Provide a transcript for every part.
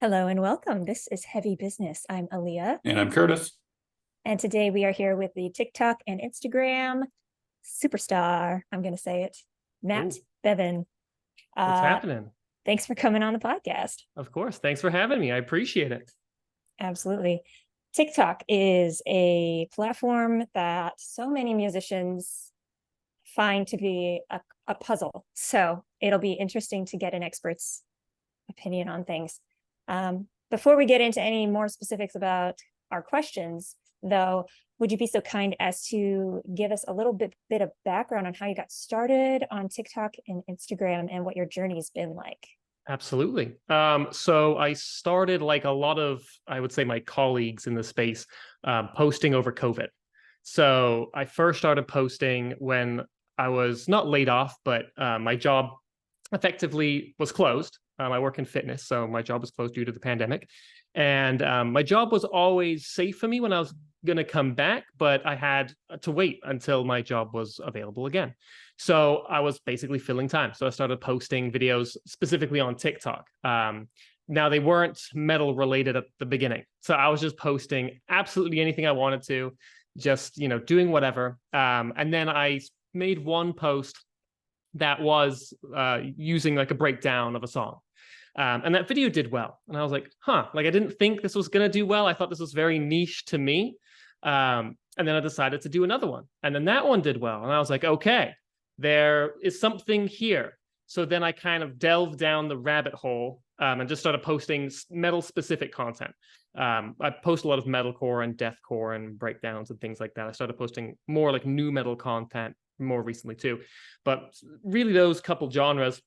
Hello and welcome. This is Heavy Business. I'm Aaliyah, And I'm Curtis. and today we are here with the TikTok and Instagram superstar. I'm going to say it, Matt Oh, Bevan. what's Uh, happening? Thanks for coming on the podcast. Of course. Thanks for having me. I appreciate it. Absolutely. TikTok is a platform that so many musicians find to be a puzzle. So it'll be interesting to get an expert's opinion on things. Before we get into any more specifics about our questions, though, would you be so kind as to give us a little bit of background on how you got started on TikTok and Instagram and what your journey's been like? Absolutely. So I started like a lot of, I would say, my colleagues in the space posting over COVID. So I first started posting when I was not laid off, but my job effectively was closed. I work in fitness, so my job was closed due to the pandemic. And my job was always safe for me when I was going to come back, but I had to wait until my job was available again. So I was basically filling time. So I started posting videos specifically on TikTok. Now they weren't metal related at the beginning. So I was just posting absolutely anything I wanted to, just, doing whatever. And then I made one post that was using like a breakdown of a song. And that video did well. And I was like, like I didn't think this was going to do well. I thought this was very niche to me. And then I decided to do another one. And then that one did well. And I was like, okay, there is something here. So then I kind of delved down the rabbit hole and just started posting metal specific content. I post a lot of metalcore and deathcore and breakdowns and things like that. I started posting more like new metal content more recently too. But really those couple genres.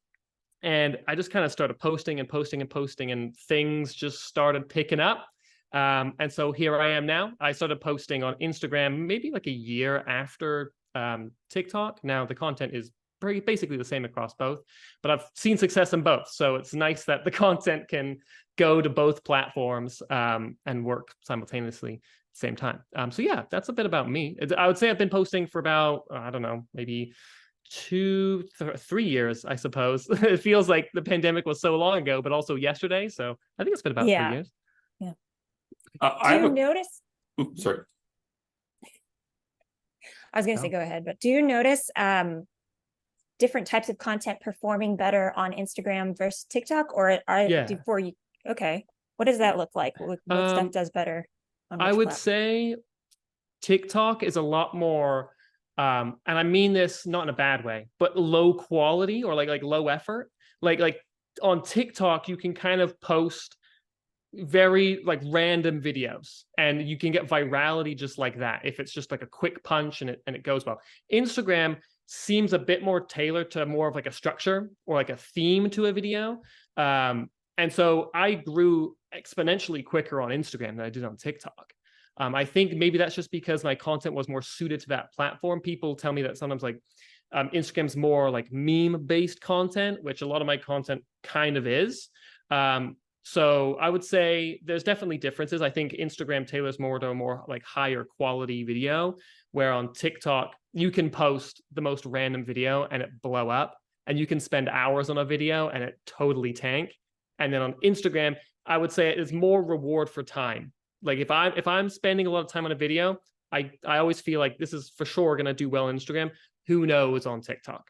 And I just kind of started posting and posting and posting, and things just started picking up. And so here I am now. I started posting on Instagram maybe like a year after TikTok. Now the content is basically the same across both, but I've seen success in both. So it's nice that the content can go to both platforms and work simultaneously at the same time. So yeah, that's a bit about me. I would say I've been posting for about, I don't know, maybe 3 years, I suppose. It feels like the pandemic was so long ago, but also yesterday. So I think it's been about 3 years. Yeah. I Do have you notice? Oops, sorry. I was going to say, go ahead, but do you notice different types of content performing better on Instagram versus TikTok, or before you? Okay, what does that look like? What stuff does better on which I would platform? say TikTok is a lot more, and I mean this not in a bad way, but low quality or like low effort. Like on TikTok, you can kind of post very like random videos and you can get virality just like that if it's just like a quick punch and it goes well. Instagram seems a bit more tailored to more of like a structure or like a theme to a video. And so I grew exponentially quicker on Instagram than I did on TikTok. I think maybe that's just because my content was more suited to that platform. People tell me that sometimes like Instagram's more like meme-based content, which a lot of my content kind of is. So I would say there's definitely differences. I think Instagram tailors more to a more like higher quality video, where on TikTok, you can post the most random video and it blow up, and you can spend hours on a video and it totally tank. And then on Instagram, I would say it is more reward for time. Like if I'm spending a lot of time on a video, I always feel like this is for sure going to do well on Instagram. Who knows on TikTok?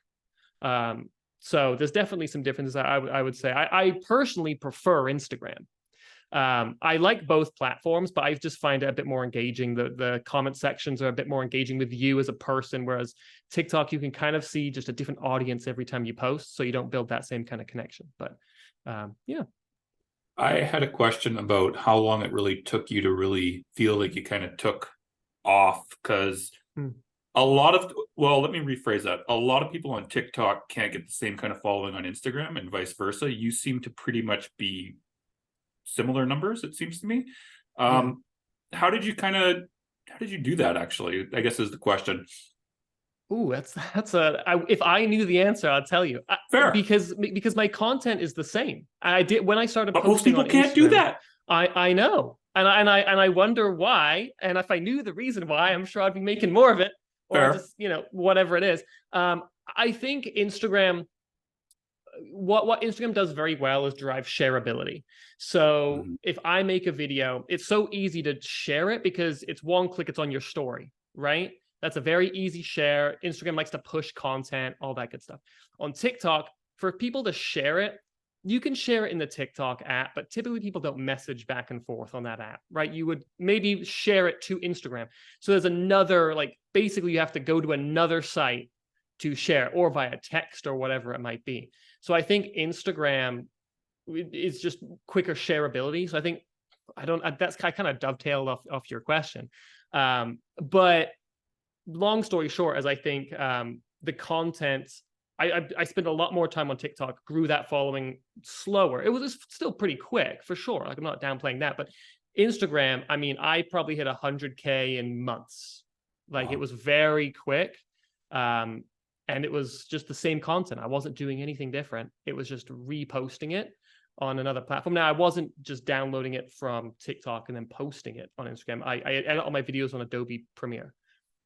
So there's definitely some differences. I would say I personally prefer Instagram. I like both platforms, but I just find it a bit more engaging. The comment sections are a bit more engaging with you as a person, whereas TikTok, you can kind of see just a different audience every time you post, so you don't build that same kind of connection. But yeah. I had a question about how long it really took you to really feel like you kind of took off, because let me rephrase that. A lot of people on TikTok can't get the same kind of following on Instagram and vice versa. You seem to pretty much be similar numbers, it seems to me. How did you do that, actually, I guess is the question. Ooh, if I knew the answer, I'll tell you. Fair. Because my content is the same. I did when I started But posting most people on can't Instagram, do that. I know. And I wonder why. And if I knew the reason why, I'm sure I'd be making more of it, or Fair. just, whatever it is. I think Instagram what Instagram does very well is drive shareability. So Mhm. if I make a video, it's so easy to share it because it's one click, it's on your story, right? That's a very easy share. Instagram likes to push content, all that good stuff. On TikTok, for people to share it, you can share it in the TikTok app, but typically people don't message back and forth on that app, right? You would maybe share it to Instagram. So there's another, like, basically you have to go to another site to share, or via text or whatever it might be. So I think Instagram is just quicker shareability. So I think that's kind of dovetailed off your question. But long story short, as I think the content, I spent a lot more time on TikTok, grew that following slower. It was still pretty quick for sure. Like, I'm not downplaying that, but Instagram, I mean, I probably hit 100K in months. Like, Wow. it was very quick. And it was just the same content. I wasn't doing anything different. It was just reposting it on another platform. Now, I wasn't just downloading it from TikTok and then posting it on Instagram. I edit all my videos on Adobe Premiere.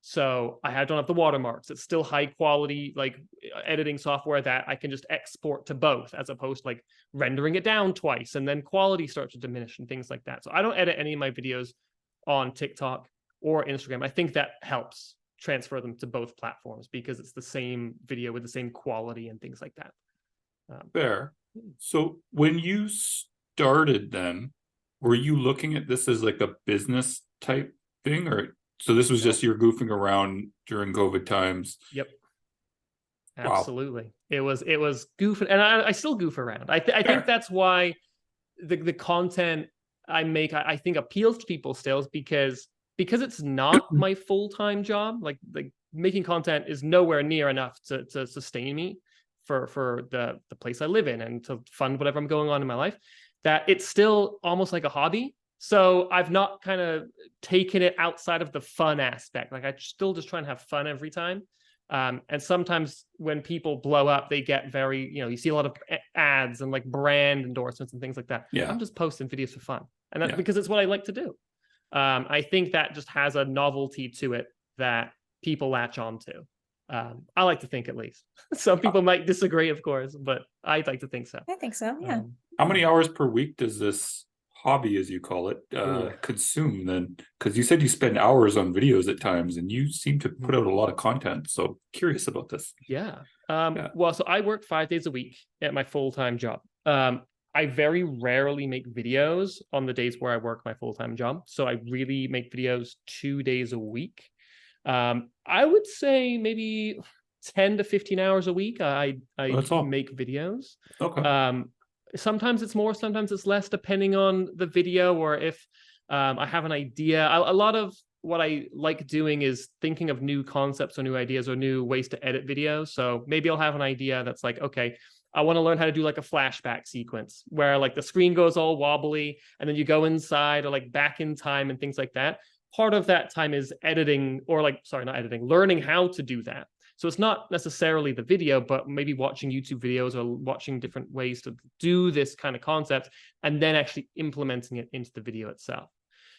So I don't have the watermarks. It's still high quality, like, editing software that I can just export to both, as opposed to like rendering it down twice and then quality starts to diminish and things like that. So I don't edit any of my videos on TikTok or Instagram. I think that helps transfer them to both platforms because it's the same video with the same quality and things like that. Fair. So when you started then, were you looking at this as like a business type thing, or so this was just you're goofing around during COVID times? Yep. Wow. Absolutely. It was goofing, and I still goof around. I think that's why the content I make, I think, appeals to people still, is because it's not my full-time job. Like making content is nowhere near enough to sustain me for the place I live in and to fund whatever I'm going on in my life, that it's still almost like a hobby. So I've not kind of taken it outside of the fun aspect. Like, I still just try and have fun every time. And sometimes when people blow up, they get very, you see a lot of ads and like brand endorsements and things like that. Yeah. I'm just posting videos for fun. And that's because it's what I like to do. I think that just has a novelty to it that people latch on to. I like to think, at least. Some people might disagree, of course, but I like to think so. I think so, yeah. How many hours per week does this hobby, as you call it, consume then? Because you said you spend hours on videos at times, and you seem to put out a lot of content. So curious about this. Yeah. Well, so I work 5 days a week at my full-time job. I very rarely make videos on the days where I work my full-time job. So I really make videos 2 days a week. I would say maybe 10 to 15 hours a week I make videos. Okay. Sometimes it's more, sometimes it's less, depending on the video, or if I have an idea. A lot of what I like doing is thinking of new concepts or new ideas or new ways to edit videos. So maybe I'll have an idea that's like, okay, I want to learn how to do like a flashback sequence where like the screen goes all wobbly and then you go inside, or like back in time and things like that. Part of that time is editing, or like, sorry, not editing, learning how to do that. So it's not necessarily the video, but maybe watching YouTube videos or watching different ways to do this kind of concept and then actually implementing it into the video itself.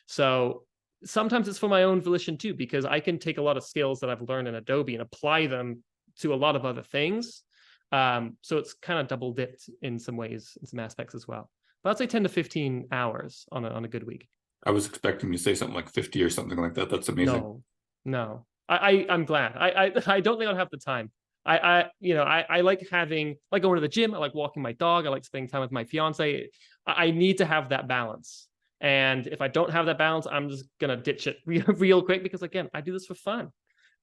So sometimes it's for my own volition too, because I can take a lot of skills that I've learned in Adobe and apply them to a lot of other things. So it's kind of double dipped in some ways, in some aspects as well. But I'd say 10 to 15 hours on a good week. I was expecting you to say something like 50 or something like that. That's amazing. No. I'm glad. I don't think I'd have the time. I like having, like, going to the gym. I like walking my dog. I like spending time with my fiance. I need to have that balance. And if I don't have that balance, I'm just gonna ditch it real quick, because again, I do this for fun,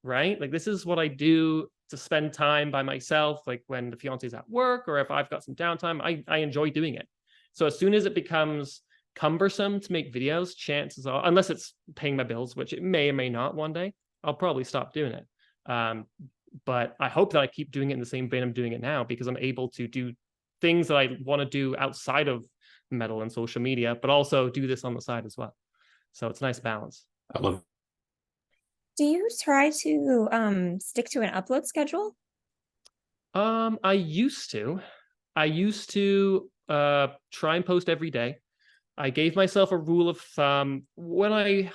right? Like, this is what I do to spend time by myself. Like when the fiance's at work, or if I've got some downtime, I enjoy doing it. So as soon as it becomes cumbersome to make videos, chances are, unless it's paying my bills, which it may or may not one day, I'll probably stop doing it. But I hope that I keep doing it in the same vein I'm doing it now, because I'm able to do things that I want to do outside of metal and social media, but also do this on the side as well. So it's a nice balance. I love it. Do you try to stick to an upload schedule? I used to try and post every day. I gave myself a rule of thumb when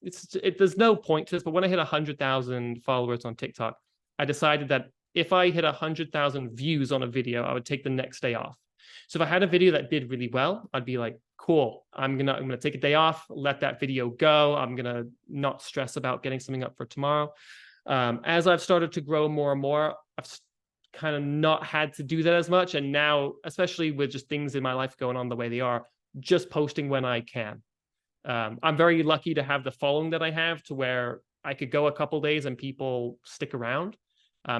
there's no point to this, but when I hit 100,000 followers on TikTok, I decided that if I hit 100,000 views on a video, I would take the next day off. So if I had a video that did really well, I'd be like, cool, I'm gonna take a day off, let that video go. I'm gonna not stress about getting something up for tomorrow. As I've started to grow more and more, I've kind of not had to do that as much. And now, especially with just things in my life going on the way they are, just posting when I can. I'm very lucky to have the following that I have, to where I could go a couple days and people stick around.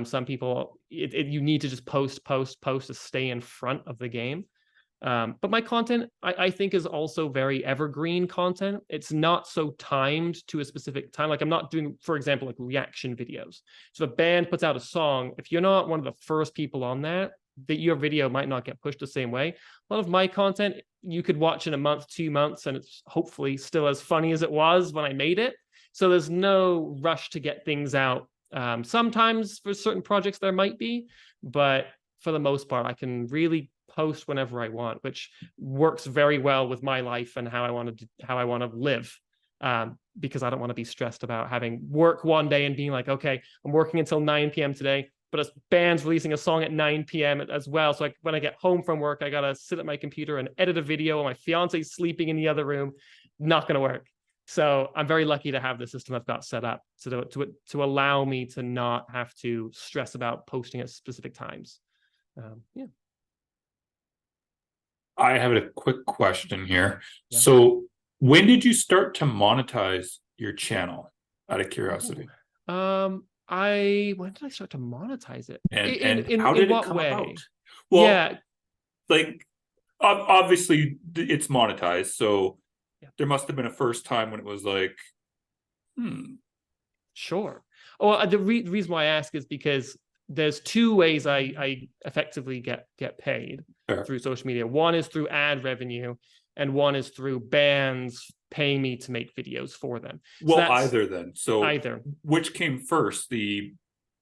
Some people, you need to just post to stay in front of the game. But my content, I think, is also very evergreen content. It's not so timed to a specific time. Like, I'm not doing, for example, like reaction videos. So if a band puts out a song, if you're not one of the first people on that your video might not get pushed the same way. A lot of my content, you could watch in a month, 2 months, and it's hopefully still as funny as it was when I made it. So there's no rush to get things out. Sometimes for certain projects there might be, but for the most part, I can really post whenever I want, which works very well with my life and how I want to live. Because I don't want to be stressed about having work one day and being like, okay, I'm working until 9 p.m. today, but a band's releasing a song at 9 p.m. as well. So when I get home from work, I got to sit at my computer and edit a video while my fiance's sleeping in the other room. Not going to work. So I'm very lucky to have the system I've got set up to allow me to not have to stress about posting at specific times. Yeah. I have a quick question here. Yeah. So when did you start to monetize your channel, out of curiosity? When did I start to monetize it? And how did it come about? Well, yeah, like obviously it's monetized, so yeah. There must have been a first time when it was like, Sure. Well, the reason why I ask is because there's two ways I effectively get paid through social media. One is through ad revenue, and one is through bands paying me to make videos for them. Well, either then. So either. Which came first, the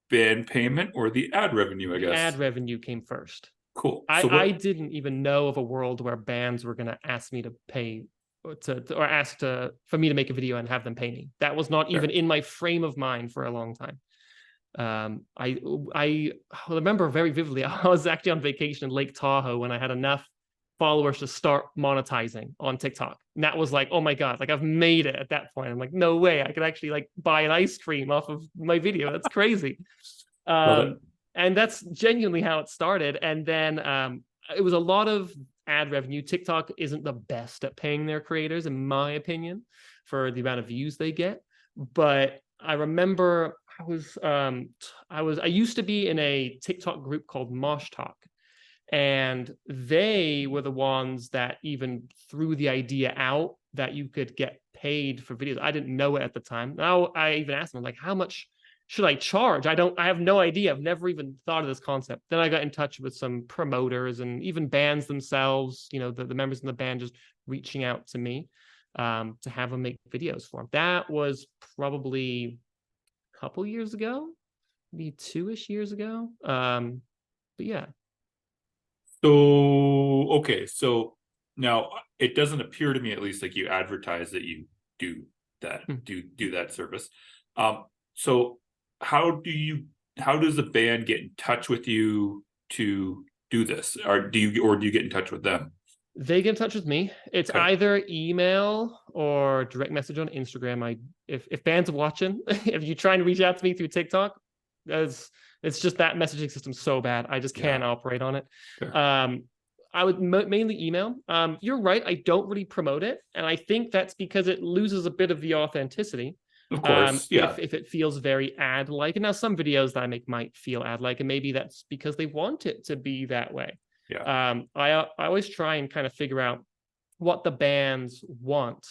band payment or the ad revenue, I guess? Ad revenue came first. Cool. I didn't even know of a world where bands were going to ask me to pay for me to make a video and have them pay me. That was not even in my frame of mind for a long time. I remember very vividly, I was actually on vacation in Lake Tahoe when I had enough followers to start monetizing on TikTok. And that was like, oh my God, like I've made it at that point. I'm like, no way, I could actually like buy an ice cream off of my video. That's crazy. And that's genuinely how it started. And then it was a lot of ad revenue. TikTok isn't the best at paying their creators, in my opinion, for the amount of views they get. But I remember I used to be in a TikTok group called Mosh Talk, and they were the ones that even threw the idea out that you could get paid for videos. I didn't know it at the time. Now I even asked them, like, how much should I charge? I have no idea. I've never even thought of this concept. Then I got in touch with some promoters and even bands themselves, the members in the band just reaching out to me to have them make videos for them. That was probably a couple years ago, maybe 2-ish years ago. But yeah. So, okay. So now it doesn't appear to me, at least, like you advertise that you do that, do that service. So how does the band get in touch with you to do this? Or do you get in touch with them? They get in touch with me. It's either email or direct message on Instagram. If bands are watching, if you're trying to reach out to me through TikTok, it's just that messaging system's so bad. I just can't operate on it. Sure. I would mainly email. You're right. I don't really promote it. And I think that's because it loses a bit of the authenticity. Of course, yeah. If it feels very ad-like. And now some videos that I make might feel ad-like, and maybe that's because they want it to be that way. Yeah. I always try and kind of figure out what the bands want.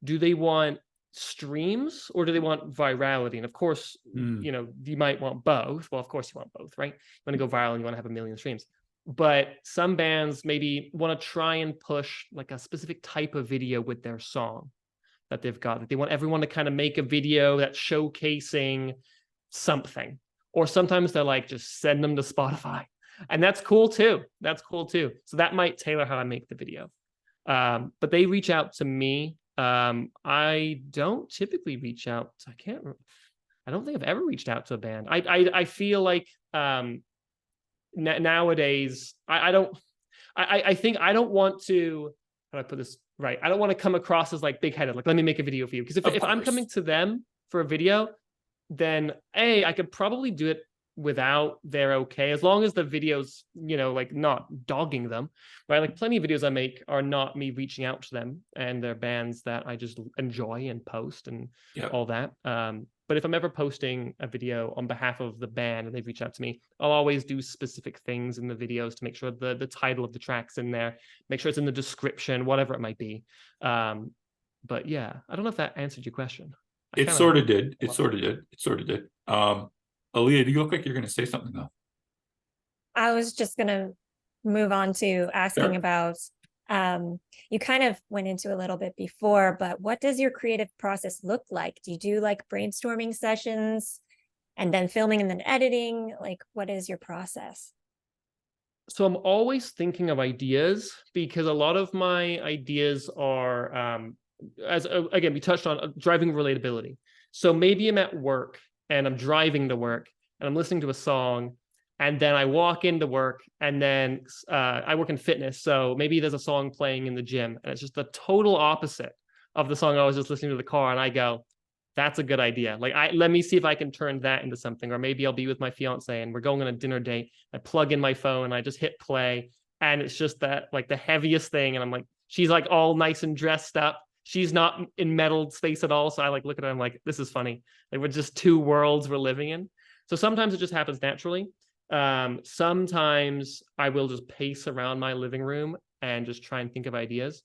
Do they want streams or do they want virality? And of course, you might want both. Well, of course you want both, right? You want to go viral and you want to have 1 million streams. But some bands maybe want to try and push like a specific type of video with their song that they've got. They want everyone to kind of make a video that's showcasing something. Or sometimes they're like, just send them to Spotify. And that's cool too. So that might tailor how I make the video. But they reach out to me. I don't typically reach out. I don't think I've ever reached out to a band. I feel like nowadays I think I don't want to, how do I put this right? I don't want to come across as like big headed, like let me make a video for you. Because if I'm coming to them for a video, then I could probably do it without their okay, as long as the videos, like not dogging them, right? Like plenty of videos I make are not me reaching out to them, and they're bands that I just enjoy and post and all that. But if I'm ever posting a video on behalf of the band and they've reached out to me, I'll always do specific things in the videos to make sure the title of the track's in there, make sure it's in the description, whatever it might be. But yeah, I don't know if that answered your question. It sort of did. It sort of did. It sort of did. Aaliyah, do you look like you're going to say something though? I was just going to move on to asking about, you kind of went into a little bit before, but what does your creative process look like? Do you do like brainstorming sessions and then filming and then editing? Like, what is your process? So I'm always thinking of ideas, because a lot of my ideas are, again, we touched on driving relatability. So maybe I'm at work and I'm driving to work and I'm listening to a song, and then I walk into work, and then I work in fitness. So maybe there's a song playing in the gym and it's just the total opposite of the song I was just listening to in the car. And I go, that's a good idea. Like, let me see if I can turn that into something. Or maybe I'll be with my fiance and we're going on a dinner date. I plug in my phone and I just hit play, and it's just that, like, the heaviest thing. And I'm like, she's like all nice and dressed up. She's not in metal space at all. So I like look at her, I'm like, this is funny. Like, we're just two worlds we're living in. So sometimes it just happens naturally. Sometimes I will just pace around my living room and just try and think of ideas.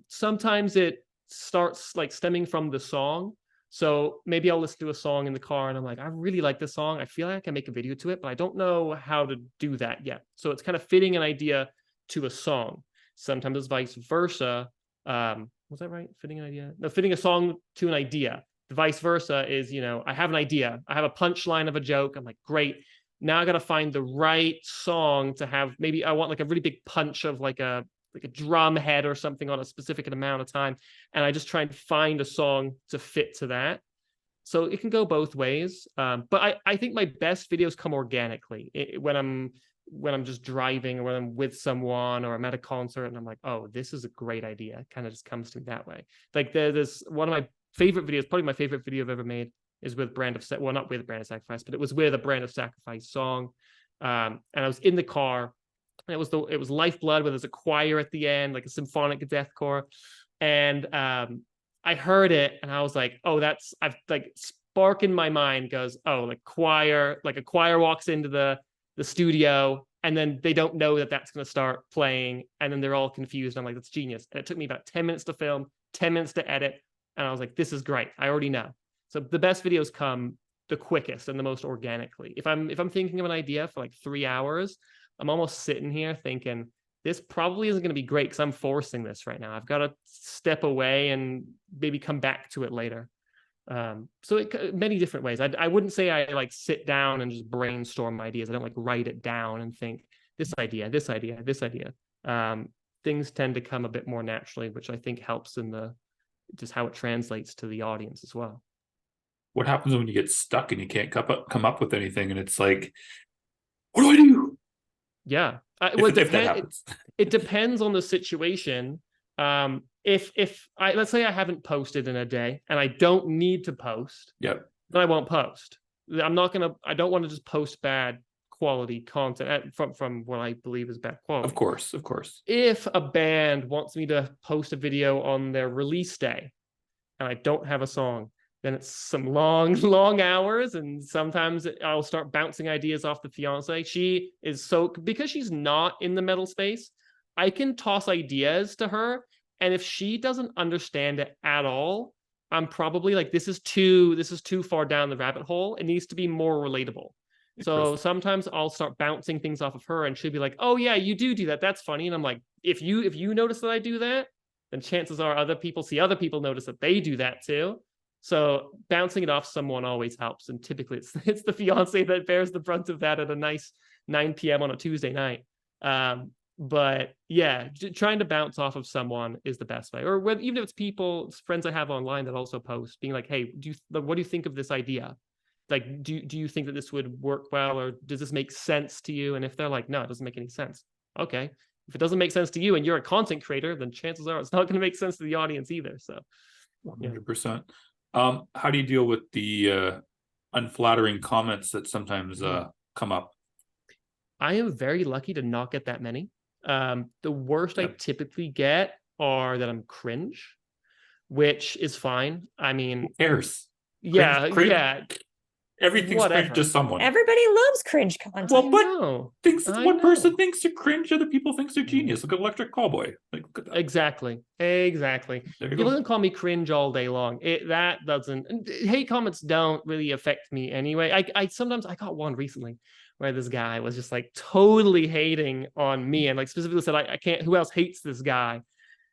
Sometimes it starts like stemming from the song. So maybe I'll listen to a song in the car and I'm like, I really like this song. I feel like I can make a video to it, but I don't know how to do that yet. So it's kind of fitting an idea to a song. Sometimes it's vice versa. Was that right? Fitting an idea? No, fitting a song to an idea. The vice versa is, I have an idea. I have a punchline of a joke. I'm like, great. Now I got to find the right song to have. Maybe I want like a really big punch of like a drum head or something on a specific amount of time. And I just try and find a song to fit to that. So it can go both ways. But I think my best videos come organically when I'm just driving, or when I'm with someone, or I'm at a concert and I'm like, oh, this is a great idea. It kind of just comes to me that way. Like there's one of my favorite videos, probably my favorite video I've ever made, is with not with Brand of Sacrifice, but it was with a Brand of Sacrifice song. And I was in the car, and it was Lifeblood, where there's a choir at the end, like a symphonic deathcore. And I heard it and I was like, oh, I've like spark in my mind goes, oh, like a choir walks into the studio, and then they don't know that that's going to start playing, and then they're all confused. I'm like, that's genius. And it took me about 10 minutes to film, 10 minutes to edit. And I was like, this is great. I already know. So the best videos come the quickest and the most organically. If I'm thinking of an idea for like 3 hours, I'm almost sitting here thinking, this probably isn't going to be great because I'm forcing this right now. I've got to step away and maybe come back to it later. So many different ways. I wouldn't say I like sit down and just brainstorm ideas. I don't like write it down and think this idea. Things tend to come a bit more naturally, which I think helps in just how it translates to the audience as well. What happens when you get stuck and you can't come up with anything, and it's like, what do I do? Yeah, if that happens. It depends on the situation. If let's say I haven't posted in a day and I don't need to post, then I won't post. I don't want to just post bad quality content from what I believe is bad quality. Of course. If a band wants me to post a video on their release day and I don't have a song, then it's some long hours, and sometimes I'll start bouncing ideas off the fiance. Because she's not in the metal space, I can toss ideas to her, and if she doesn't understand it at all, I'm probably like, this is too far down the rabbit hole. It needs to be more relatable. So sometimes I'll start bouncing things off of her, and she'll be like, oh yeah, you do that. That's funny. And I'm like, if you notice that I do that, then chances are other people notice that they do that too. So bouncing it off someone always helps, and typically it's the fiance that bears the brunt of that at a nice 9 p.m. on a Tuesday night. But yeah, trying to bounce off of someone is the best way. Or even if it's friends I have online that also post, being like, hey, what do you think of this idea? like, do you think that this would work well, or does this make sense to you? And if they're like, no, it doesn't make any sense. Okay. If it doesn't make sense to you and you're a content creator, then chances are it's not going to make sense to the audience either. So 100%. How do you deal with the unflattering comments that sometimes come up? I am very lucky to not get that many. The worst I typically get are that I'm cringe, which is fine. I mean, Who cares? yeah, Cringe, yeah, everything's cringe to someone. Everybody loves cringe content. Well, but one person thinks they're cringe, other people thinks they're genius. Look at Electric Callboy. Like, look at that. Exactly. People can call me cringe all day long. That doesn't. Hate comments don't really affect me anyway. I sometimes I got one recently where this guy was just like totally hating on me and like specifically said I can't. Who else hates this guy?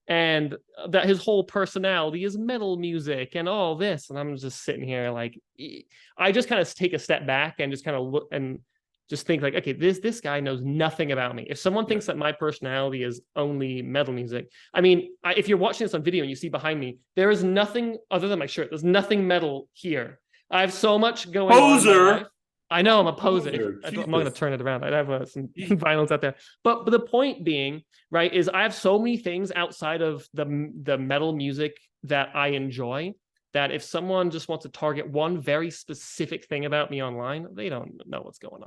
And that his whole personality is metal music and all this. And I'm just sitting here like, I just kind of take a step back and just kind of look and just think like, okay, this guy knows nothing about me. If someone thinks that my personality is only metal music, I mean, if you're watching this on video and you see behind me, there is nothing other than my shirt. There's nothing metal here. I have so much going on in my life. I know I'm a poser. I'm not going to turn it around. I have some violence out there. But the point being, right, is I have so many things outside of the metal music that I enjoy that if someone just wants to target one very specific thing about me online, they don't know what's going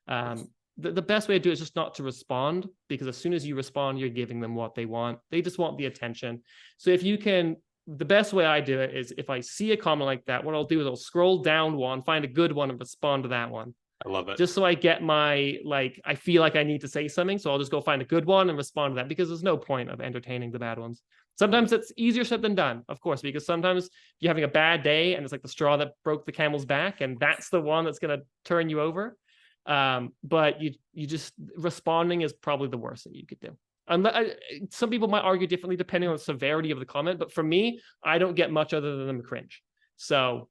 on. The best way to do it is just not to respond, because as soon as you respond, you're giving them what they want. They just want the attention. So if you can, the best way I do it is if I see a comment like that, what I'll do is I'll scroll down one, find a good one and respond to that one. I love it. Just so I get my, like, I feel like I need to say something. So I'll just go find a good one and respond to that, because there's no point of entertaining the bad ones. Sometimes it's easier said than done, of course, because sometimes you're having a bad day and it's like the straw that broke the camel's back, and that's the one that's going to turn you over. But you just, responding is probably the worst thing you could do. Some people might argue differently depending on the severity of the comment, but for me, I don't get much other than cringe. So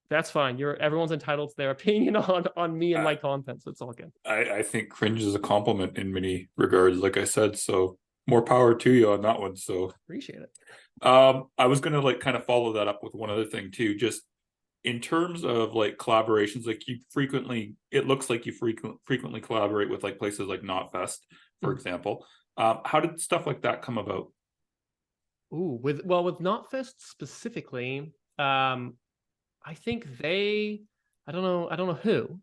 that's fine. Everyone's entitled to their opinion on me and my content, so it's all good. I think cringe is a compliment in many regards, like I said. So more power to you on that one. So appreciate it. I was gonna like kind of follow that up with one other thing too. Just in terms of like collaborations, like it looks like you frequently collaborate with like places like Knotfest, for example. How did stuff like that come about? Ooh, with Knotfest specifically, I think I don't know who,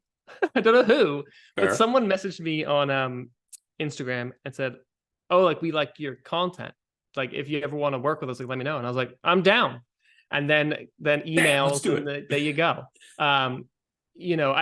I don't know who, Fair. but someone messaged me on Instagram and said, "Oh, like we like your content. Like if you ever want to work with us, like let me know." And I was like, "I'm down." And then emails, and there you go. You know,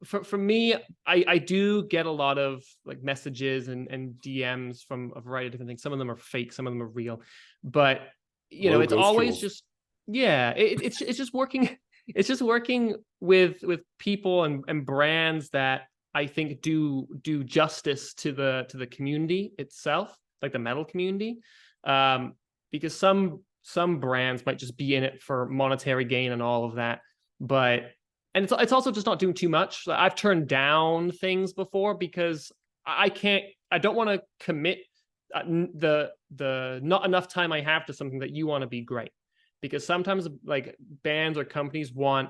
for me, I do get a lot of like messages and DMs from a variety of different things. Some of them are fake, some of them are real, but you know, it's always just, yeah, it's just working. It's just working with people and brands that I think do justice to the community itself, like the metal community, because some brands might just be in it for monetary gain and all of that, and it's also just not doing too much. I've turned down things before because I don't want to commit the not enough time I have to something that you want to be great, because sometimes like bands or companies want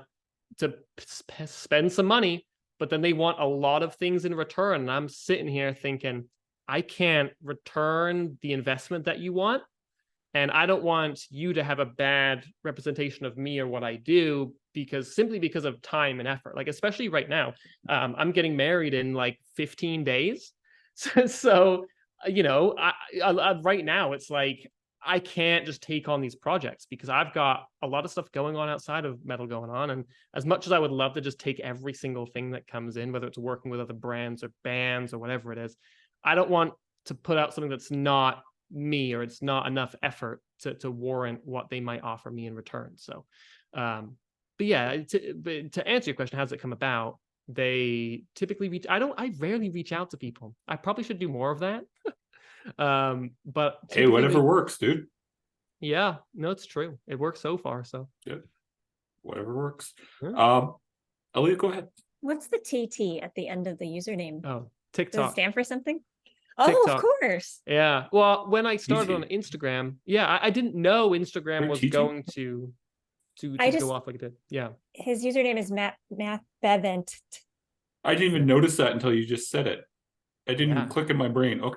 to spend some money, but then they want a lot of things in return. And I'm sitting here thinking, I can't return the investment that you want. And I don't want you to have a bad representation of me or what I do simply because of time and effort. Like, especially right now, I'm getting married in like 15 days. So you know, right now it's like, I can't just take on these projects because I've got a lot of stuff going on outside of metal going on. And as much as I would love to just take every single thing that comes in, whether it's working with other brands or bands or whatever it is, I don't want to put out something that's not me, or it's not enough effort to warrant what they might offer me in return. So, but yeah, to answer your question, how does it come about? They typically I rarely reach out to people. I probably should do more of that. But hey, whatever works, dude. Yeah, no, it's true. It works so far. So good. Whatever works. Yeah. Elliot, go ahead. What's the TT at the end of the username? Oh, Does TikTok. it stand for something? TikTok. Oh, of course. Yeah. Well, when I started on Instagram, I didn't know Instagram was going to. to I go just- off like it did. Yeah. His username is Matt Bevan. I didn't even notice that until you just said it. I didn't Yeah. even click in my brain. Okay.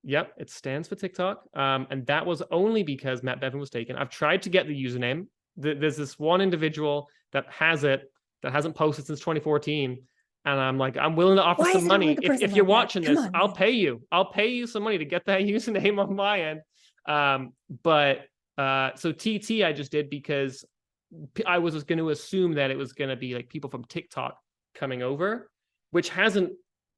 Yep, it stands for TikTok. And that was only because Matt Bevan was taken. I've tried to get the username. There's this one individual that has it, that hasn't posted since 2014. And I'm like, I'm willing to offer Why some is there only money. the If person you're like that? watching Come this, on, I'll man. pay you. I'll pay you some money to get that username on my end. So TT I just did because I was going to assume that it was going to be like people from TikTok coming over, which hasn't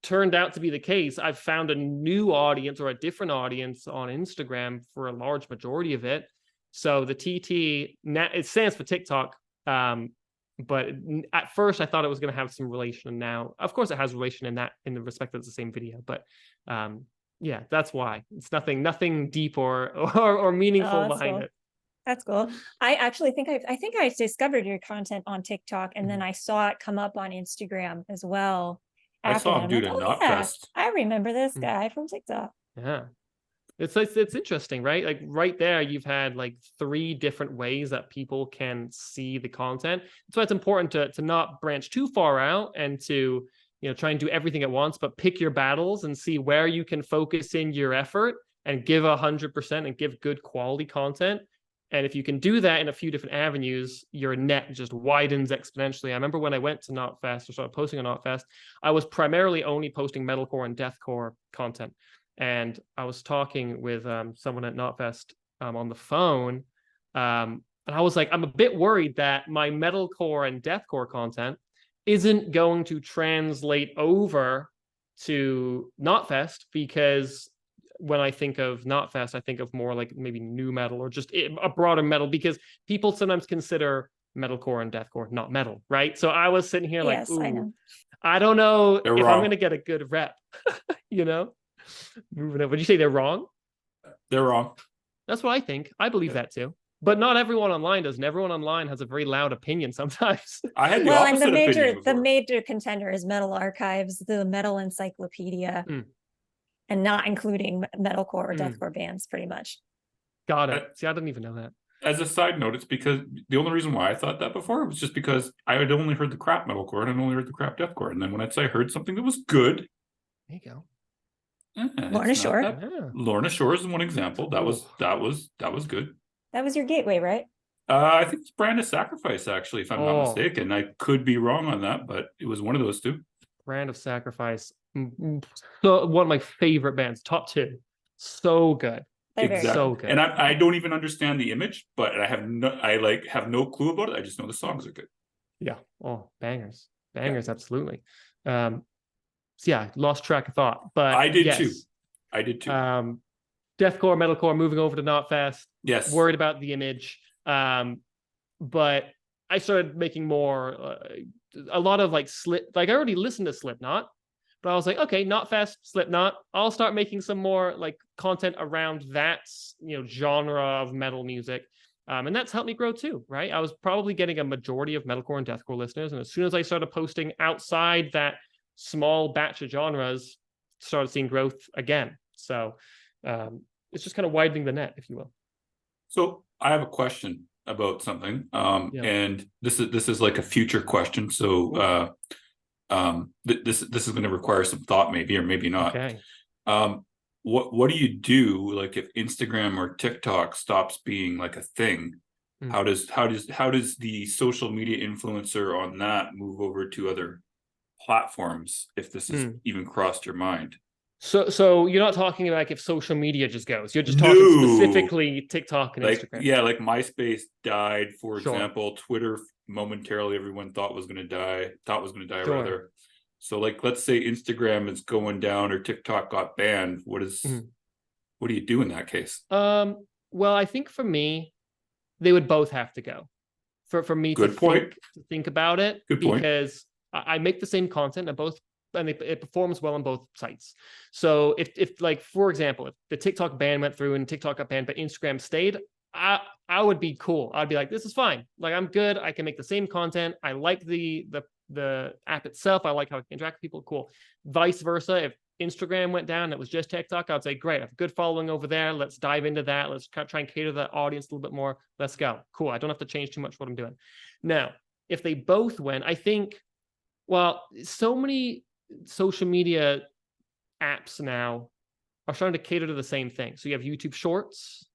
turned out to be the case. I've found a new audience or a different audience on Instagram for a large majority of it. So the TT, it stands for TikTok. But at first I thought it was going to have some relation. And now, of course, it has relation in the respect that it's the same video. But yeah, that's why. It's nothing deep or meaningful Oh, that's behind cool. it. That's cool. I actually think I think I discovered your content on TikTok, and then I saw it come up on Instagram as well. I After saw that, him I'm do like, it at oh Knot yeah, Fest. I remember this Mm. guy from TikTok. Yeah. It's interesting, right? Like right there, you've had like 3 different ways that people can see the content. That's why it's important to not branch too far out and to, try and do everything at once, but pick your battles and see where you can focus in your effort and give 100% and give good quality content. And if you can do that in a few different avenues, your net just widens exponentially. I remember when I went to Knotfest or started posting on Knotfest, I was primarily only posting metalcore and deathcore content. And I was talking with someone at Knotfest on the phone. And I was like, I'm a bit worried that my metalcore and deathcore content isn't going to translate over to Knotfest, because when I think of Knotfest, I think of more like maybe new metal or just a broader metal, because people sometimes consider metalcore and deathcore not metal, right? So I was sitting here like, Yes, I know. I don't know They're if wrong. I'm going to get a good rep, Moving on. Would you say they're wrong? They're wrong. That's what I think. I believe that too. But not everyone online does, and everyone online has a very loud opinion sometimes. I had the Well, and opposite opinion the before. major contender is Metal Archives, the Metal Encyclopedia, and not including metalcore or deathcore bands, pretty much. Got it. See, I didn't even know that. As a side note, it's because the only reason why I thought that before was just because I had only heard the crap metalcore and I'd only heard the crap deathcore. And then when I heard something that was good. There you go. Lorna Shore. Yeah. Lorna Shore is one example. That was good. That was your gateway, right? I think it's Brand of Sacrifice, actually, if I'm not mistaken. I could be wrong on that, but it was one of those 2. Brand of Sacrifice. So one of my favorite bands, top 2. So good. Exactly. So good. And I don't even understand the image, but I have no clue about it. I just know the songs are good. Yeah. Oh, bangers. Absolutely. So yeah, lost track of thought. But I did yes. too. Deathcore, metalcore, moving over to Knotfest. Yes. Worried about the image. But I started making more a lot of like I already listened to Slipknot, but I was like, okay, Knotfest, Slipknot. I'll start making some more like content around that, genre of metal music. And that's helped me grow too, right? I was probably getting a majority of metalcore and deathcore listeners. And as soon as I started posting outside that small batch of genres, started seeing growth again. So it's just kind of widening the net, if you will. So I have a question about something. And this is like a future question. So this is going to require some thought, maybe, or maybe not. Okay. What do you do, like, if Instagram or TikTok stops being like a thing? How does the social media influencer on that move over to other platforms, if this has even crossed your mind? So you're not talking like if social media just goes. You're just talking specifically TikTok and Instagram. Yeah, like MySpace died, for example. Twitter momentarily everyone thought was going to die rather. So like, let's say Instagram is going down or TikTok got banned. What do you do in that case? Well, I think for me, they would both have to go. For me to think about it. Good point. Because I make the same content on both, and it performs well on both sites. So if like, for example, if the TikTok ban went through and TikTok got banned, but Instagram stayed, I would be cool. I'd be like, this is fine. Like, I'm good. I can make the same content. I like the app itself. I like how I can interact with people. Cool. Vice versa. If Instagram went down, it was just TikTok, I'd say, great, I have a good following over there. Let's dive into that. Let's try and cater to that audience a little bit more. Let's go. Cool. I don't have to change too much what I'm doing. Now, if they both win, I think, well, so many social media apps now are starting to cater to the same thing. So you have YouTube Shorts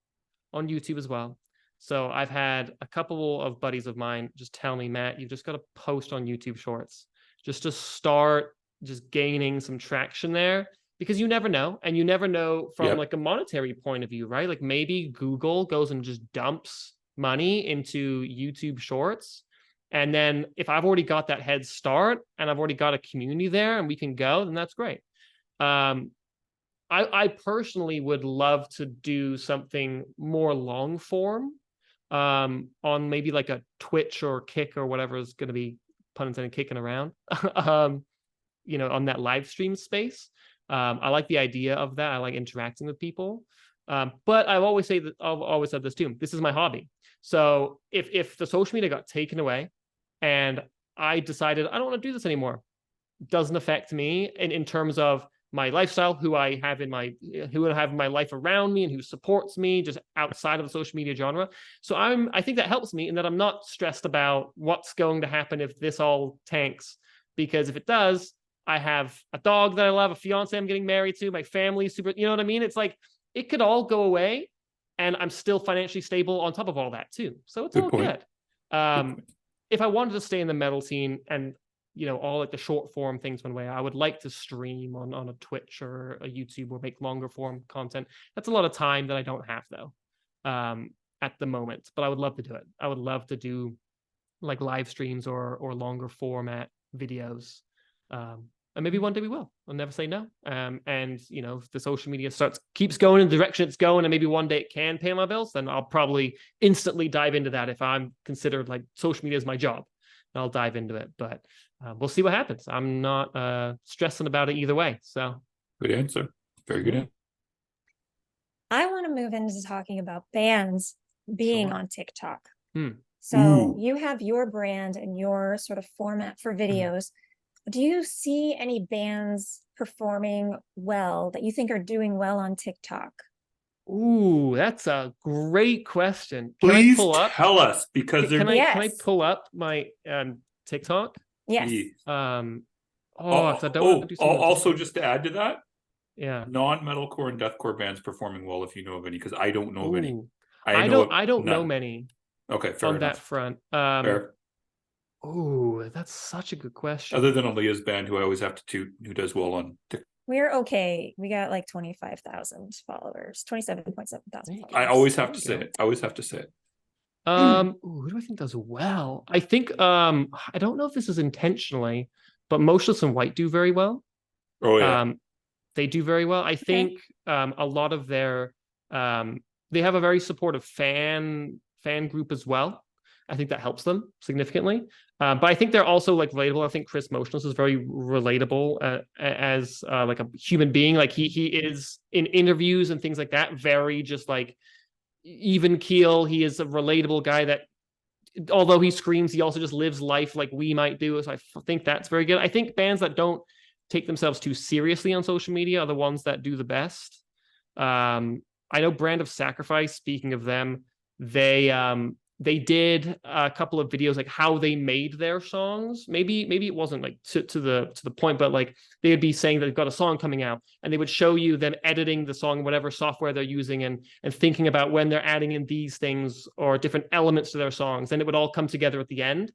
on YouTube as well. So I've had a couple of buddies of mine just tell me, Matt, you've just got to post on YouTube Shorts just to start just gaining some traction there, because you never know. And you never know from like a monetary point of view, right? Like maybe Google goes and just dumps money into YouTube Shorts. And then if I've already got that head start and I've already got a community there and we can go, then that's great. I personally would love to do something more long form on maybe like a Twitch or Kick or whatever is going to be, pun intended, kicking around, you know, on that live stream space. I like the idea of that. I like interacting with people. But I've always said this too. This is my hobby. So if the social media got taken away and I decided I don't want to do this anymore, it doesn't affect me in terms of my lifestyle, who I have in my life around me and who supports me just outside of the social media genre. So I think that helps me in that I'm not stressed about what's going to happen if this all tanks, because if it does, I have a dog that I love, a fiance I'm getting married to, my family, super, you know what I mean? It's like, it could all go away and I'm still financially stable on top of all that too. So it's all good. If I wanted to stay in the metal scene and, you know, all like the short form things one way, I would like to stream on a Twitch or a YouTube or make longer form content. That's a lot of time that I don't have though, at the moment, but I would love to do it. I would love to do like live streams or longer format videos. And maybe one day we will. I'll never say no. And you know, if the social media keeps going in the direction it's going, and maybe one day it can pay my bills, then I'll probably instantly dive into that. If I'm considered like social media is my job, I'll dive into it. But we'll see what happens. I'm not stressing about it either way. So good answer. Very good answer. I want to move into talking about bands being on TikTok. So you have your brand and your sort of format for videos. Do you see any bands performing well that you think are doing well on TikTok? Ooh, that's a great question. Please tell us, because can I pull up my TikTok? Yes. Also, just to add to that, yeah, non-metalcore and deathcore bands performing well, if you know of any, because I don't know of any. I don't know many. Okay, fair on enough. That front. Fair. Oh, that's such a good question. Other than Aaliyah's band, who I always have to toot, who does well on TikTok. We're okay. We got like 25,000 followers, 27.7 thousand followers. I always have to say it. I always have to say it. Who do I think does well? I think I don't know if this is intentionally, but Motionless in White do very well. Oh yeah. They do very well. I think a lot of their they have a very supportive fan group as well. I think that helps them significantly. But I think they're also like relatable. I think Chris Motionless is very relatable as like a human being. Like he is in interviews and things like that, very just like even keel. He is a relatable guy that, although he screams, he also just lives life like we might do. So I think that's very good. I think bands that don't take themselves too seriously on social media are the ones that do the best. I know Brand of Sacrifice, speaking of them, they did a couple of videos like how they made their songs. Maybe it wasn't like to the point, but like they would be saying that they've got a song coming out and they would show you them editing the song, whatever software they're using, and thinking about when they're adding in these things or different elements to their songs, and it would all come together at the end.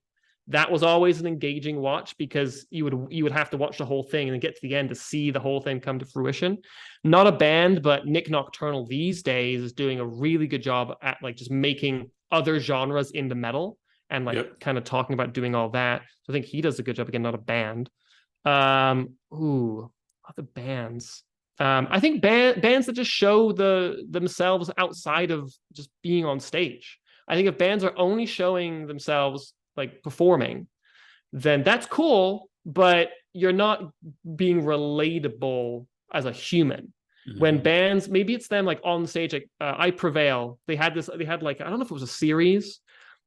That was always an engaging watch, because you would have to watch the whole thing and then get to the end to see the whole thing come to fruition. Not a band, but Nick Nocturnal these days is doing a really good job at like just making other genres into metal and like kind of talking about doing all that. So I think he does a good job. Again, not a band. Other bands. I think bands that just show themselves outside of just being on stage. I think if bands are only showing themselves like performing, then that's cool, but you're not being relatable as a human. When bands, maybe it's them like on stage, like I Prevail, they had like, I don't know if it was a series,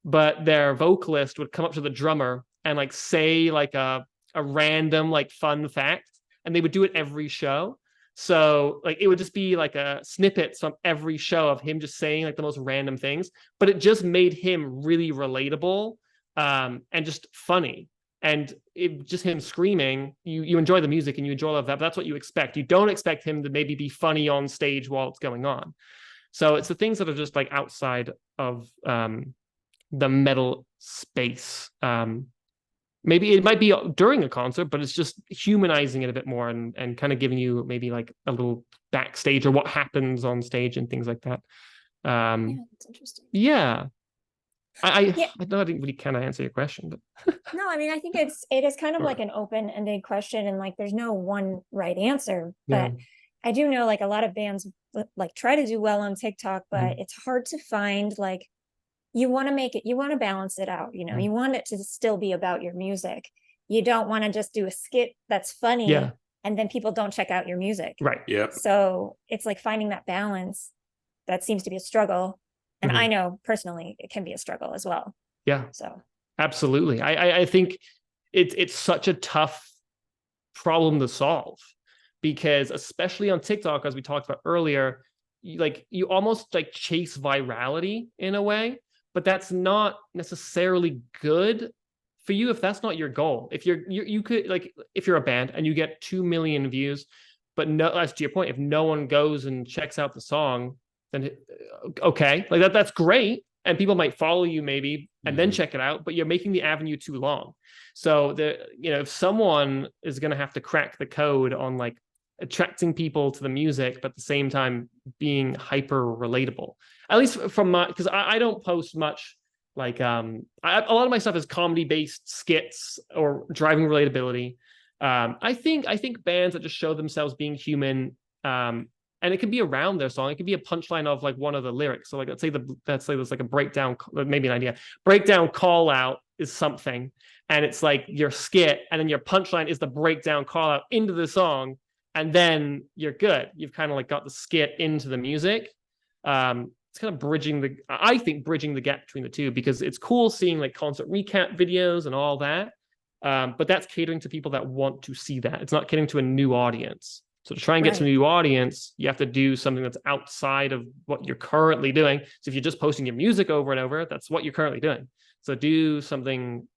but their vocalist would come up to the drummer and like say like a random like fun fact, and they would do it every show. So like it would just be like a snippets from every show of him just saying like the most random things, but it just made him really relatable, and just funny. And it just him screaming, you enjoy the music and you enjoy all of that, but that's what you expect. You don't expect him to maybe be funny on stage while it's going on. So it's the things that are just like outside of the metal space. Maybe it might be during a concert, but it's just humanizing it a bit more and kind of giving you maybe like a little backstage or what happens on stage and things like that. Yeah, that's interesting. Yeah. Yeah. I know I didn't really kind of answer your question, but No, I mean, I think it is kind of Sure. like an open-ended question, and like there's no one right answer. yeah. But I do know like a lot of bands like try to do well on TikTok, but Mhm. it's hard to find like you want to make it, you want to balance it out, you know, Mhm. you want it to still be about your music. You don't want to just do a skit that's funny Yeah. and then people don't check out your music. Right. Yep. So it's like finding that balance that seems to be a struggle. And Mhm. I know personally it can be a struggle as well. Yeah. So Absolutely. I think it's such a tough problem to solve, because especially on TikTok, as we talked about earlier, you almost like chase virality in a way, but that's not necessarily good for you if that's not your goal. If you could, like, if you're a band and you get 2 million views, but no, as to your point, if no one goes and checks out the song, then okay, like that's great, and people might follow you maybe and then Mhm. check it out, but you're making the avenue too long. So if someone is going to have to crack the code on like attracting people to the music, but at the same time being hyper relatable, at least from my, because I don't post much like a lot of my stuff is comedy based skits or driving relatability. I think bands that just show themselves being human, and it can be around their song. It can be a punchline of like one of the lyrics. So like let's say there's like a breakdown, maybe an idea. Breakdown call out is something, and it's like your skit, and then your punchline is the breakdown call out into the song, and then you're good. You've kind of like got the skit into the music. It's kind of bridging the gap between the two, because it's cool seeing like concert recap videos and all that. But that's catering to people that want to see that. It's not catering to a new audience. So to try and get to a right. new audience, you have to do something that's outside of what you're currently doing. So if you're just posting your music over and over, that's what you're currently doing. So do something.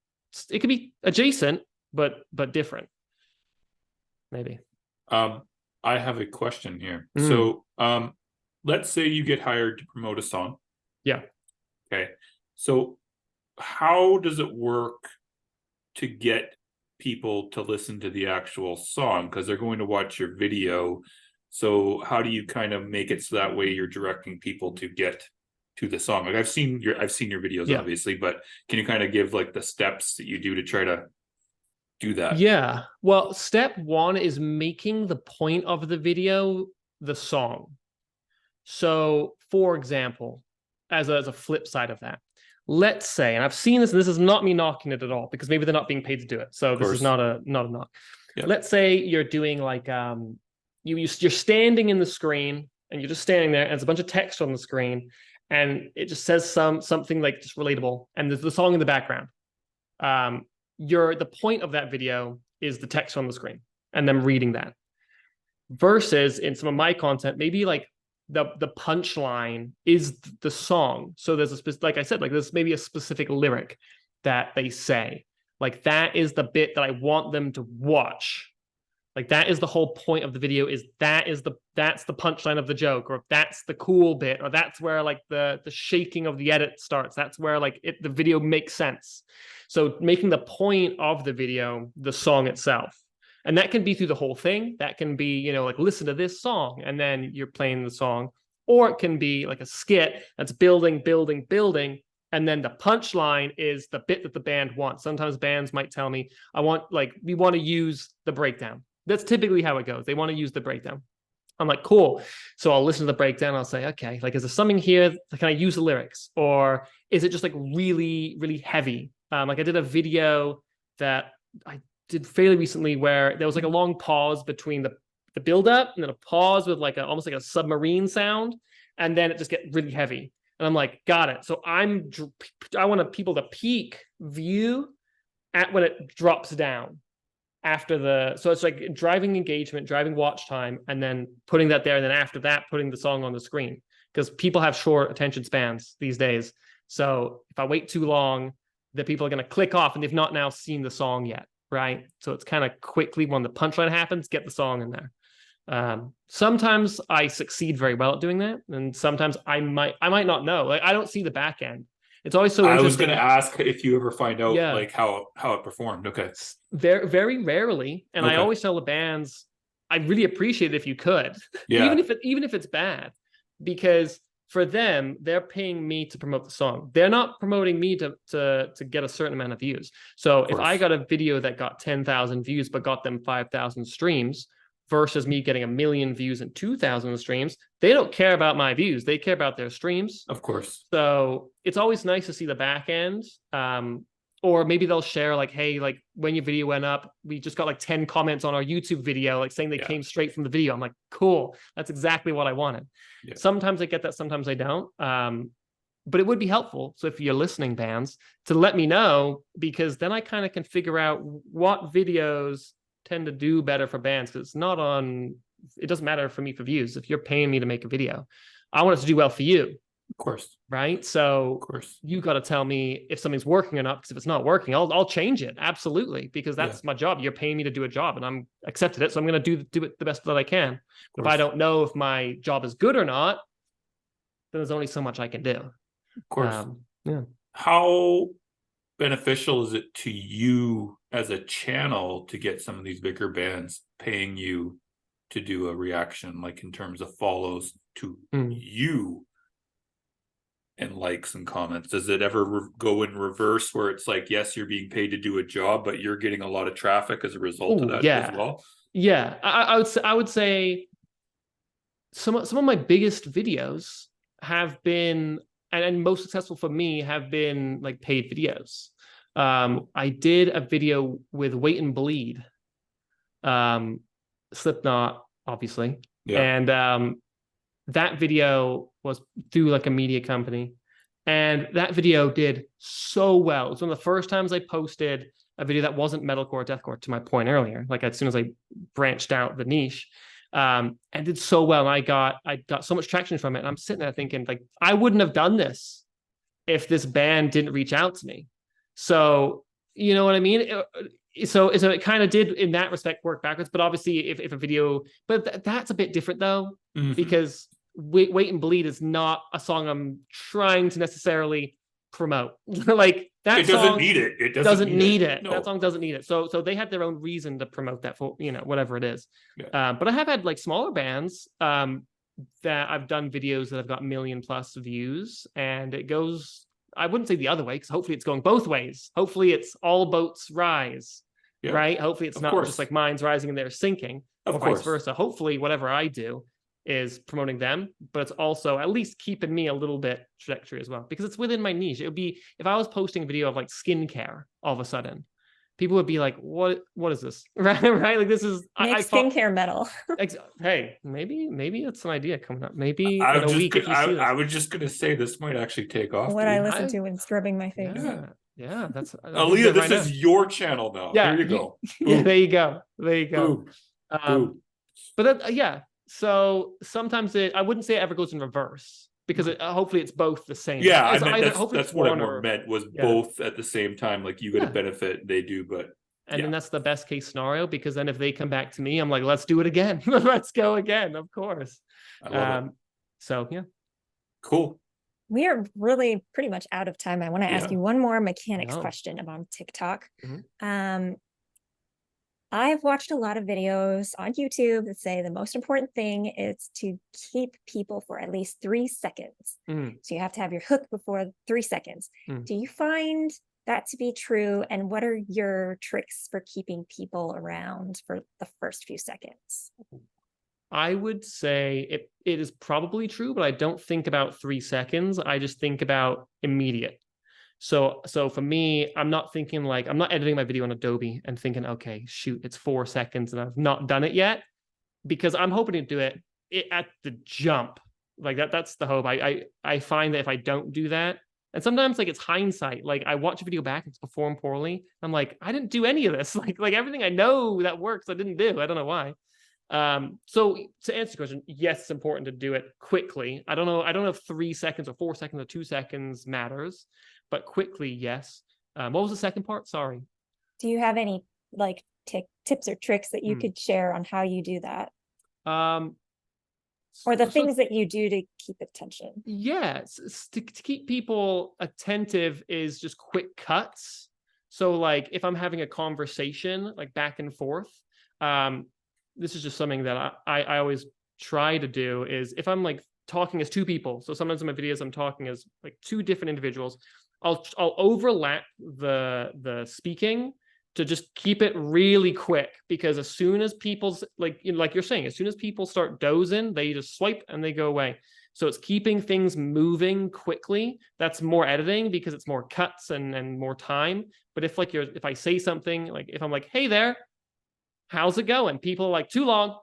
It could be adjacent, but different. Maybe. I have a question here. Mm. So, let's say you get hired to promote a song. Yeah. Okay. So how does it work to get people to listen to the actual song? Because they're going to watch your video. So how do you kind of make it so that way you're directing people to get to the song? Like I've seen your videos, Yeah. obviously, but can you kind of give like the steps that you do to try to do that? Yeah. Well, step one is making the point of the video the song. So, for example, as a flip side of that, let's say, and I've seen this, and this is not me knocking it at all, because maybe they're not being paid to do it. So Of this is course. not a knock. Yeah. Let's say you're doing like you're standing in the screen, and you're just standing there, and there's a bunch of text on the screen, and it just says something like just relatable, and there's the song in the background. The point of that video is the text on the screen and them reading that. Versus in some of my content, maybe like the punchline is the song. So there's like I said, like there's maybe a specific lyric that they say. Like that is the bit that I want them to watch. Like that is the whole point of the video, that's the punchline of the joke, or that's the cool bit, or that's where like the shaking of the edit starts. That's where like the video makes sense. So making the point of the video the song itself. And that can be through the whole thing. That can be, like listen to this song and then you're playing the song. Or it can be like a skit that's building, building, building. And then the punchline is the bit that the band wants. Sometimes bands might tell me, we want to use the breakdown. That's typically how it goes. They want to use the breakdown. I'm like, cool. So I'll listen to the breakdown. I'll say, okay, like, is there something here? Can I use the lyrics? Or is it just like really, really heavy? Like I did a video that I did fairly recently where there was like a long pause between the build up and then a pause with like almost like a submarine sound. And then it just get really heavy. And I'm like, got it. So I want people to peak view at when it drops down. after so it's like driving engagement, driving watch time, and then putting that there, and then after that, putting the song on the screen, because people have short attention spans these days. So if I wait too long, the people are going to click off and they've not now seen the song yet, right? So it's kind of quickly, when the punchline happens, get the song in there. Sometimes I succeed very well at doing that, and sometimes I might not know. Like, I don't see the back end. It's always so interesting. I was going to ask if you ever find out Yeah. like how it performed. Okay. Very, very rarely. And I always tell the bands, I'd really appreciate it if you could, Yeah. even if it's bad, because for them, they're paying me to promote the song. They're not promoting me to get a certain amount of views. So if I got a video that got 10,000 views but got them 5,000 streams versus me getting 1 million views and 2,000 streams, they don't care about my views. They care about their streams. Of course. So it's always nice to see the back end. Or maybe they'll share like, hey, like when your video went up, we just got like 10 comments on our YouTube video, like saying they came straight from the video. I'm like, cool. That's exactly what I wanted. Yeah. Sometimes I get that, sometimes I don't. But it would be helpful. So if you're listening, bands, to let me know, because then I kind of can figure out what videos tend to do better for bands, because it doesn't matter for me for views. If you're paying me to make a video, I want it to do well for you. Of course. Right. So of course, you got to tell me if something's working or not, because if it's not working, I'll change it. Absolutely. Because that's my job. You're paying me to do a job and I'm accepted it. So I'm going to do it the best that I can. If I don't know if my job is good or not, then there's only so much I can do. Of course. Yeah. How beneficial is it to you as a channel to get some of these bigger bands paying you to do a reaction, like in terms of follows to you and likes and comments? Does it ever go in reverse where it's like, yes, you're being paid to do a job, but you're getting a lot of traffic as a result of that as well? Yeah, I would say some of my biggest videos have been, and most successful for me, have been like paid videos. I did a video with Wait and Bleed, Slipknot, obviously, and that video was through like a media company, and that video did so well. It's one of the first times I posted a video that wasn't metalcore, deathcore, to my point earlier. Like as soon as I branched out the niche, and did so well. And I got so much traction from it. And I'm sitting there thinking, like, I wouldn't have done this if this band didn't reach out to me. So, you know what I mean? So it kind of did in that respect work backwards. But obviously, if a video, but that's a bit different though, because Wait and Bleed is not a song I'm trying to necessarily promote. Like that it doesn't need it. It doesn't need it. No. That song doesn't need it. So they had their own reason to promote that for, whatever it is. But I have had like smaller bands that I've done videos that have got 1 million+ views, and it goes, I wouldn't say the other way, because hopefully it's going both ways. Hopefully it's all boats rise, right? Hopefully it's not just like mine's rising and they're sinking, or vice versa. Hopefully whatever I do is promoting them, but it's also at least keeping me a little bit trajectory as well, because it's within my niche. It would be, if I was posting a video of like skincare, all of a sudden people would be like, what is this? Right? Like this is skincare metal. Hey, maybe it's an idea coming up. Maybe I in a week. I was just gonna say this might actually take off. What I listen to when scrubbing my face. Yeah, that's Aaliyah, this is your channel now. There you go. Yeah, there you go. Boom. But that, so sometimes I wouldn't say it ever goes in reverse, because hopefully it's both the same. Yeah, I meant that's what I meant was both at the same time. Like you get a benefit, they do, but then that's the best case scenario, because then if they come back to me, I'm like, let's do it again. Let's go again, of course. I love it. So cool. We are really pretty much out of time. I want to ask you one more mechanics question about TikTok. I've watched a lot of videos on YouTube that say the most important thing is to keep people for at least 3 seconds. So you have to have your hook before 3 seconds. Do you find that to be true? And what are your tricks for keeping people around for the first few seconds? I would say it is probably true, but I don't think about 3 seconds. I just think about immediate. So for me, I'm not editing my video on Adobe and thinking, okay, shoot, it's 4 seconds and I've not done it yet, because I'm hoping to do it at the jump. Like that's the hope. I find that if I don't do that, And sometimes like it's hindsight. Like I watch a video back, it's performed poorly. I'm like, I didn't do any of this. Like everything I know that works, I didn't do. I don't know why. So to answer the question, yes, it's important to do it quickly. I don't know if 3 seconds or 4 seconds or 2 seconds matters, but quickly, yes. What was the second part? Sorry. Do you have any like tips or tricks that you could share on how you do that? Or the things that you do to keep attention? Yes, to keep people attentive is just quick cuts. So like if I'm having a conversation like back and forth, this is just something that I always try to do is if I'm like talking as two people. So sometimes in my videos I'm talking as like two different individuals. I'll overlap the speaking to just keep it really quick, because as soon as people's like you're saying, as soon as people start dozing, they just swipe and they go away. So it's keeping things moving quickly. That's more editing because it's more cuts and more time. But if if I say something like if I'm like, hey there, how's it going? People are like, too long.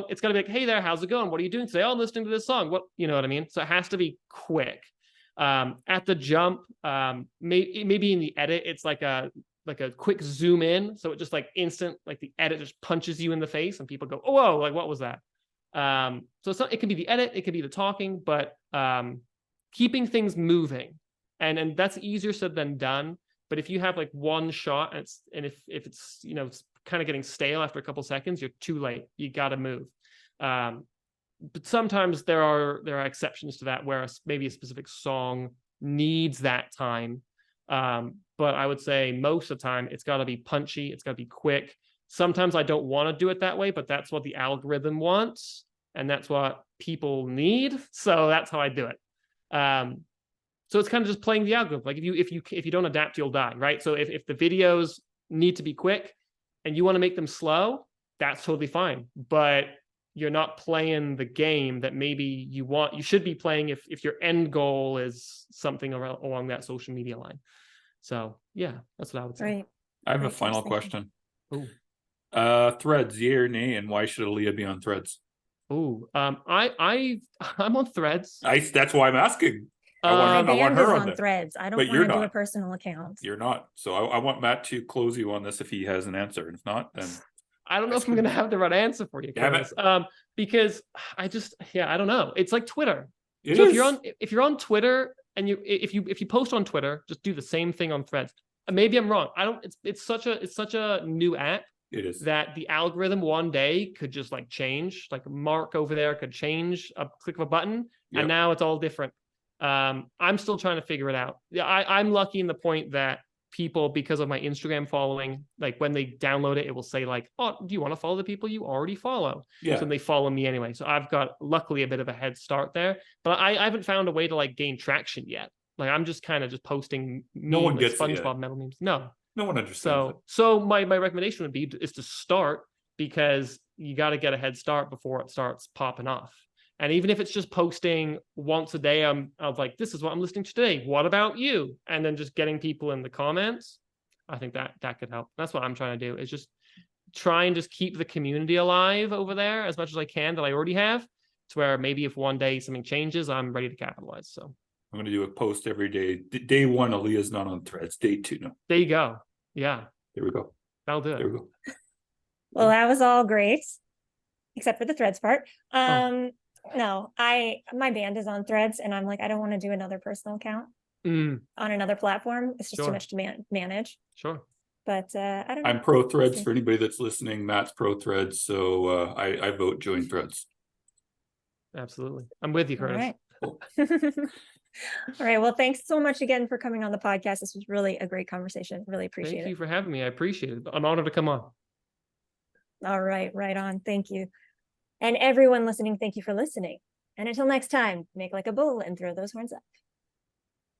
It's gotta be like, hey there, how's it going? What are you doing today? Oh, I'm listening to this song. What, you know what I mean? So it has to be quick. At the jump, maybe in the edit, it's like a quick zoom in, so it just like instant, like the edit just punches you in the face and people go, oh whoa, like what was that? So it's not, it can be the edit, it can be the talking, but keeping things moving, and that's easier said than done. But if you have like one shot and if it's it's kind of getting stale after a couple seconds, you're too late. You got to move. But sometimes there are exceptions to that where maybe a specific song needs that time. But I would say most of the time it's got to be punchy, it's got to be quick. Sometimes I don't want to do it that way, but that's what the algorithm wants and that's what people need. So that's how I do it. So it's kind of just playing the algorithm. Like if you don't adapt, you'll die, right? So if the videos need to be quick and you want to make them slow, that's totally fine. But you're not playing the game that maybe you should be playing if your end goal is something along that social media line. So yeah, that's what I would say. Right. I have a final question. Ooh. Threads, yay or nay, and why should Aaliyah be on Threads? Oh, I'm on Threads. That's why I'm asking. My band is her on Threads. I don't want to do a personal account. You're not. So I want Matt to close you on this if he has an answer. And if not, then I don't know if I'm gonna have the right answer for you, Chris. Because I don't know. It's like Twitter. So if you're on Twitter and if you post on Twitter, just do the same thing on Threads. Maybe I'm wrong. It's such a new app. It is that the algorithm one day could just like change. Like Mark over there could change a click of a button, and now it's all different. I'm still trying to figure it out. Yeah, I'm lucky in the point that people, because of my Instagram following, like when they download it, it will say like, oh, do you want to follow the people you already follow? So they follow me anyway. So I've got luckily a bit of a head start there, but I haven't found a way to like gain traction yet. Like I'm just kind of just posting no one gets SpongeBob metal memes. No one understands. So my recommendation would be is to start, because you got to get a head start before it starts popping off. And even if it's just posting once a day, of like, this is what I'm listening to today. What about you? And then just getting people in the comments. I think that could help. That's what I'm trying to do, is just try and just keep the community alive over there as much as I can that I already have, to where maybe if one day something changes, I'm ready to capitalize. So I'm going to do a post every day. Day 1, Aaliyah's not on Threads. Day 2, no. There you go. Yeah. There we go. That'll do it. There we go. Well, that was all great, except for the Threads part. No, my band is on Threads, and I'm like, I don't want to do another personal account on another platform. It's just too much to manage. Sure. But I don't know. I'm pro Threads for anybody that's listening. Matt's pro Threads, so I vote join Threads. Absolutely. I'm with you, Curtis. All right. All right. Well, thanks so much again for coming on the podcast. This was really a great conversation. Really appreciate it. Thank you for having me. I appreciate it. I'm honored to come on. All right. Right on. Thank you. And everyone listening, thank you for listening. And until next time, make like a bull and throw those horns up.